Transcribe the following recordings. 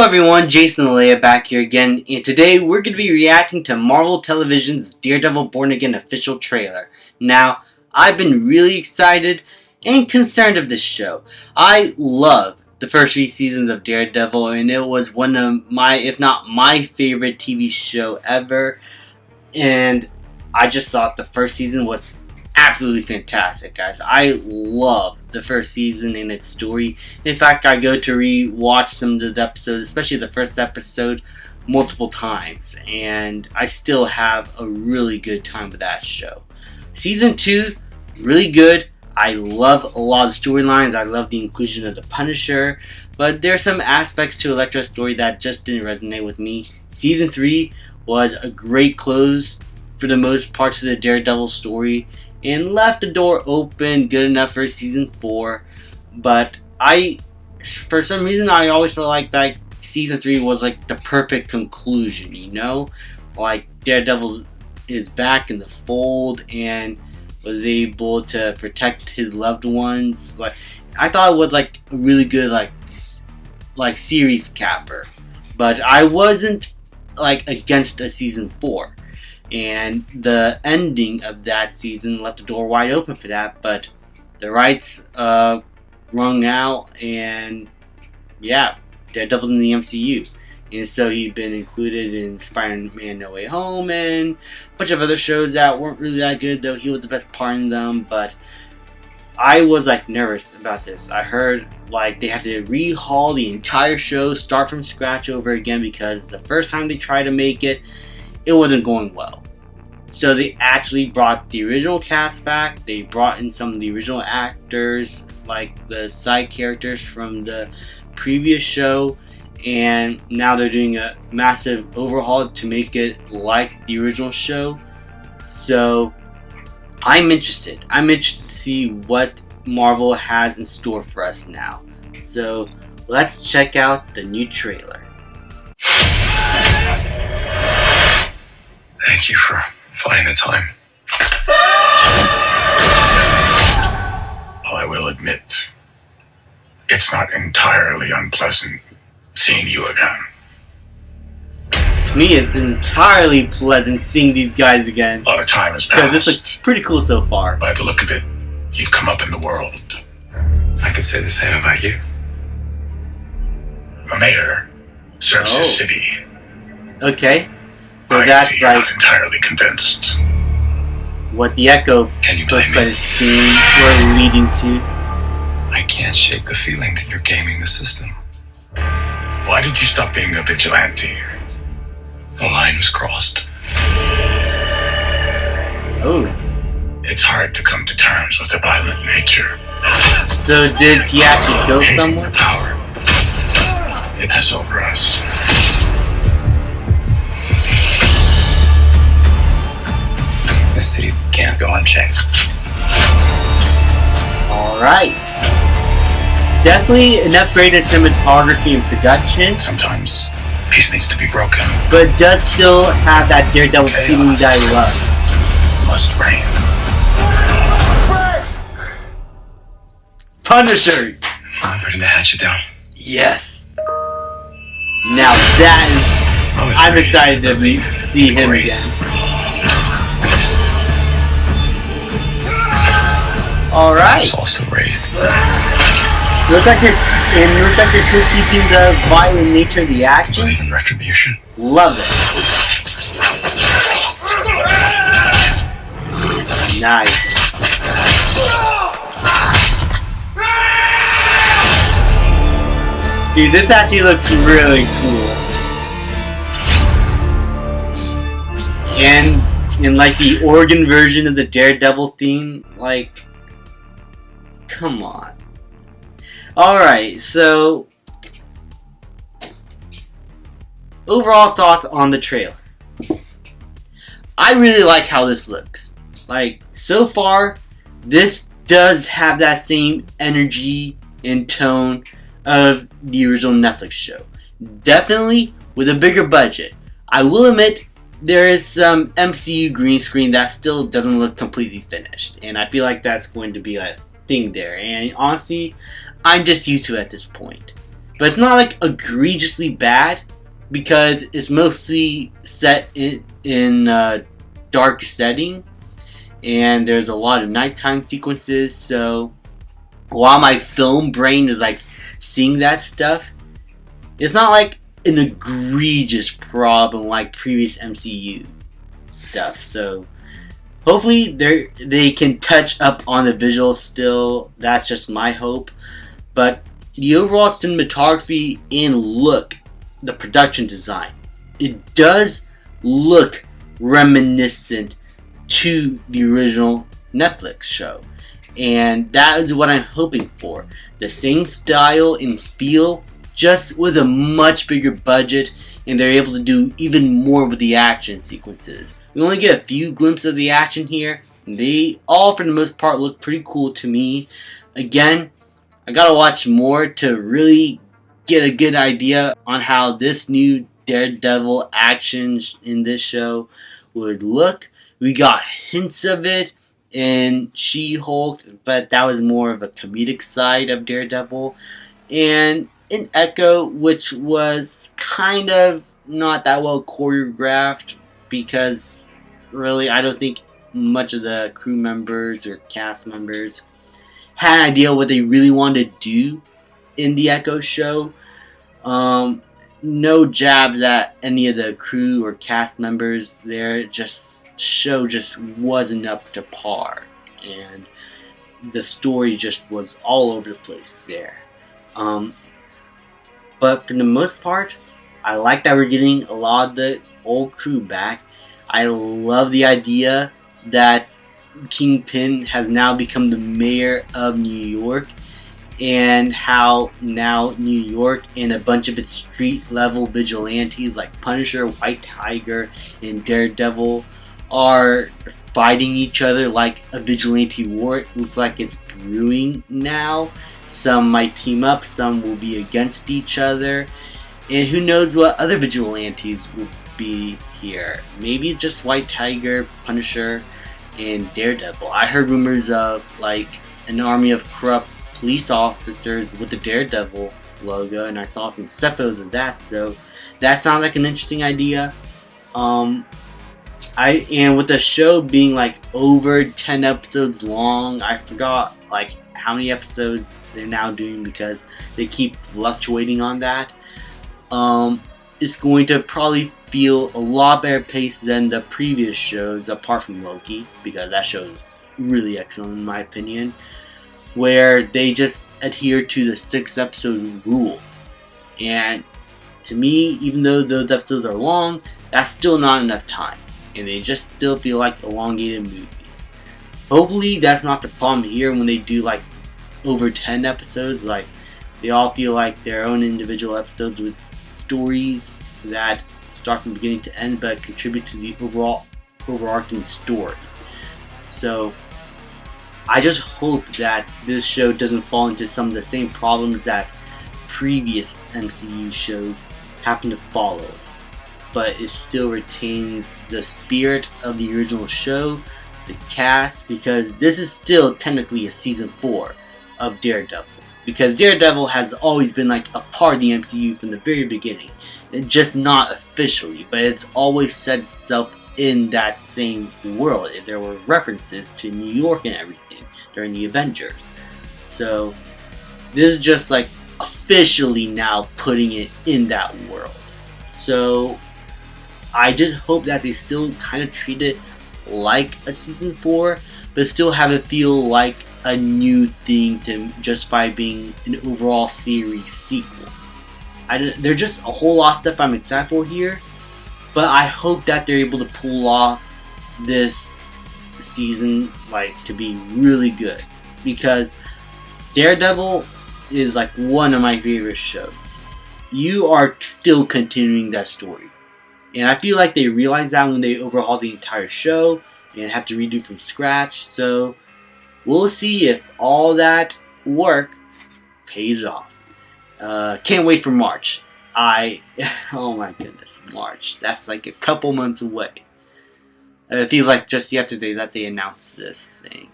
Hello everyone, Jason Alea back here again, and today we're going to be reacting to Marvel Television's Daredevil Born Again official trailer. Now, I've been really excited and concerned of this show. I love the first 3 seasons of Daredevil, and it was one of my, if not my favorite TV show ever, and I just thought the first season was absolutely fantastic, guys. I love the first season and its story. In fact, I go to re-watch some of those episodes, especially the first episode, multiple times, and I still have a really good time with that show. Season 2, really good. I love a lot of storylines. I love the inclusion of the Punisher, but there's some aspects to Elektra's story that just didn't resonate with me. Season 3 was a great close for the most parts of the Daredevil story, and left the door open good enough for season 4. But for some reason, I always felt like that season 3 was like the perfect conclusion, you know? Like Daredevil is back in the fold and was able to protect his loved ones. Like, I thought it was like a really good like series capper. But I wasn't like against a season 4. And the ending of that season left the door wide open for that, but the rights wrung out, and yeah, Daredevil's in the MCU. And so he's been included in Spider-Man No Way Home and a bunch of other shows that weren't really that good, though he was the best part in them. But I was like nervous about this. I heard like they had to rehaul the entire show, start from scratch over again, because the first time they tried to make it, it wasn't going well. So they actually brought the original cast back. They brought in some of the original actors, like the side characters from the previous show, and now they're doing a massive overhaul to make it like the original show. So I'm interested. I'm interested to see what Marvel has in store for us now. So let's check out the new trailer. Thank you for finding the time. Well, I will admit, it's not entirely unpleasant seeing you again. To me, it's entirely pleasant seeing these guys again. A lot of time has passed. This looks pretty cool so far. By the look of it, you've come up in the world. I could say the same about you. The mayor serves his city. Okay. So I that's see you're like not entirely convinced. what the Echo post-credit scene were leading to. I can't shake the feeling that you're gaming the system. Why did you stop being a vigilante? The line was crossed. Oh. It's hard to come to terms with a violent nature. So did he actually kill Hating someone? the power it has over us. The city can't go unchecked. Alright. Definitely an upgrade in cinematography and production, Sometimes peace needs to be broken. but does still have that Daredevil feeling that I love. Must reign. Punisher! I'm ready to hatch it down. Yes. Now that is... I'm excited to see him again. Alright. It's also raised. Looks like they're still keeping the violent nature of the action. Believe in retribution. Love it. Nice. Dude, this actually looks really cool. And in like the organ version of the Daredevil theme, like, come on. Alright, so overall thoughts on the trailer. I really like how this looks. Like, so far, this does have that same energy and tone of the original Netflix show. Definitely with a bigger budget. I will admit, there is some MCU green screen that still doesn't look completely finished, and I feel like that's going to be a thing there, and honestly, I'm just used to it at this point. but it's not like egregiously bad because it's mostly set in a dark setting, and there's a lot of nighttime sequences. So while my film brain is like seeing that stuff, it's not like an egregious problem like previous MCU stuff. So hopefully they can touch up on the visuals still. That's just my hope. But the overall cinematography and look, the production design, it does look reminiscent to the original Netflix show. And that is what I'm hoping for. The same style and feel, just with a much bigger budget, and they're able to do even more with the action sequences. We only get a few glimpses of the action here, and they all, for the most part, look pretty cool to me. Again, I gotta watch more to really get a good idea on how this new Daredevil action in this show would look. We got hints of it in She-Hulk, but that was more of a comedic side of Daredevil. And in Echo, which was kind of not that well choreographed, because really I don't think much of the crew members or cast members had an idea what they really wanted to do in the Echo show. No jabs at any of the crew or cast members there. Just show just wasn't up to par, and the story just was all over the place there. But for the most part, I like that we're getting a lot of the old crew back. I love the idea that Kingpin has now become the mayor of New York, and how now New York and a bunch of its street level vigilantes like Punisher, White Tiger, and Daredevil are fighting each other like a vigilante war. It looks like it's brewing now. Some might team up, some will be against each other, and who knows what other vigilantes will be here. Maybe just White Tiger, Punisher, and Daredevil. I heard rumors of like an army of corrupt police officers with the Daredevil logo, and I saw some photos of that, so that sounds like an interesting idea. And with the show being like over 10 episodes long, I forgot like how many episodes they're now doing because they keep fluctuating on that. It's going to probably feel a lot better paced than the previous shows, apart from Loki, because that show is really excellent in my opinion, where they just adhere to the 6 episode rule. And to me, even though those episodes are long, that's still not enough time, and they just still feel like elongated movies. Hopefully that's not the problem here when they do like over 10 episodes. Like they all feel like their own individual episodes with stories that start from beginning to end but contribute to the overarching story. So I just hope that this show doesn't fall into some of the same problems that previous MCU shows happen to follow, but it still retains the spirit of the original show, the cast, because this is still technically a season 4 of Daredevil. Because Daredevil has always been like a part of the MCU from the very beginning. Just not officially, but it's always set itself in that same world. There were references to New York and everything during the Avengers. So this is just like officially now putting it in that world. So I just hope that they still kind of treat it like a season 4, but still have it feel like a new thing to justify being an overall series sequel. There's just a whole lot of stuff I'm excited for here, but I hope that they're able to pull off this season like to be really good, because Daredevil is like one of my favorite shows. You are still continuing that story, and I feel like they realized that when they overhauled the entire show and have to redo from scratch. So we'll see if all that work pays off. Can't wait for March. Oh my goodness, March. That's like a couple months away. It feels like just yesterday that they announced this thing.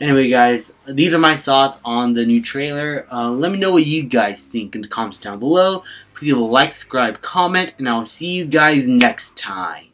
Anyway, guys, these are my thoughts on the new trailer. Let me know what you guys think in the comments down below. Please leave a like, subscribe, comment, and I'll see you guys next time.